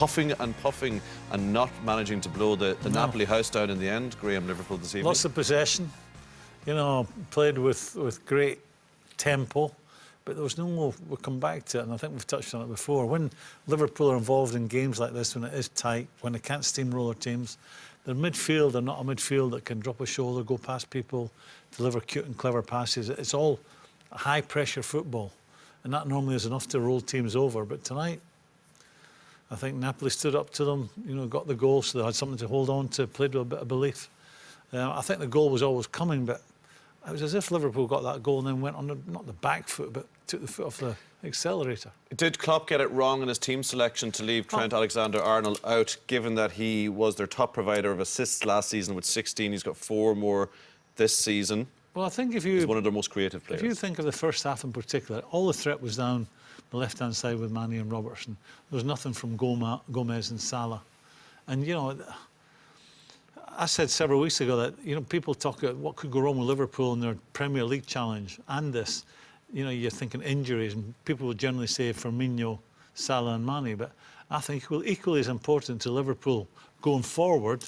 Huffing and puffing and not managing to blow the Napoli house down in the end, Graeme, Liverpool this evening. Lots of possession, you know, played with great tempo, but there was no, we'll come back to it, and I think we've touched on it before. When Liverpool are involved in games like this, when it is tight, when they can't steamroller teams, their midfield are not a midfield that can drop a shoulder, go past people, deliver cute and clever passes. It's all high-pressure football, and that normally is enough to roll teams over. But tonight, I think Napoli stood up to them, you know, got the goal, so they had something to hold on to, played with a bit of belief. I think the goal was always coming, but it was as if Liverpool got that goal and then went on, not the back foot, but took the foot off the accelerator. Did Klopp get it wrong in his team selection to leave Trent Alexander-Arnold out, given that he was their top provider of assists last season with 16? He's got 4 more this season. Well, I think if you... He's one of their most creative players. If you think of the first half in particular, all the threat was down the left-hand side with Mane and Robertson. There was nothing from Gomez and Salah. And, you know, I said several weeks ago that, you know, people talk about what could go wrong with Liverpool in their Premier League challenge and this. You know, you're thinking injuries, and people would generally say Firmino, Salah and Mane, but I think equally as important to Liverpool going forward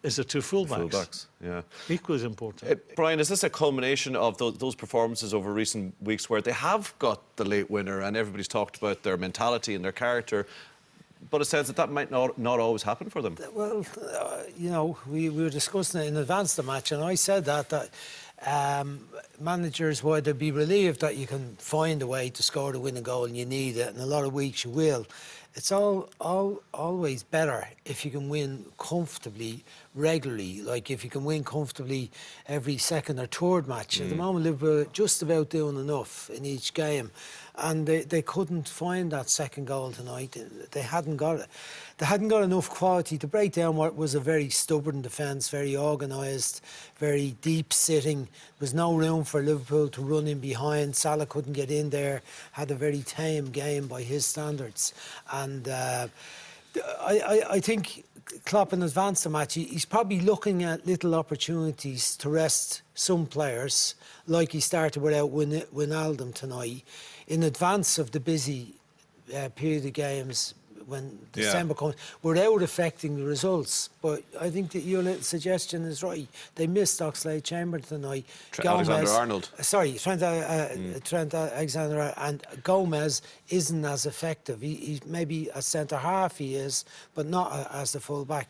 is the 2 fullbacks. Fullbacks, yeah. Equally as important. Brian, is this a culmination of those performances over recent weeks where they have got the late winner and everybody's talked about their mentality and their character, but it says that might not always happen for them? Well, you know, we were discussing it in advance of the match, and I said that managers, while they'd be relieved that you can find a way to score the winning goal and you need it, and a lot of weeks you will, it's always better if you can win comfortably, regularly. Like if you can win comfortably every second or third match. At the moment, Liverpool are just about doing enough in each game, and they couldn't find that second goal tonight. They hadn't got it. They hadn't got enough quality to break down what was a very stubborn defence, very organised, very deep sitting. There was no room for Liverpool to run in behind. Salah couldn't get in there. Had a very tame game by his standards. And I think Klopp, in advance of the match, he's probably looking at little opportunities to rest some players, like he started without Wijnaldum tonight, in advance of the busy period of games when December comes, without affecting the results. But I think that your little suggestion is right. They missed Oxlade-Chamberlain tonight. Trent Alexander-Arnold. Sorry, Trent Alexander, and Gomez isn't as effective. He's maybe a centre-half he is, but not as the full-back.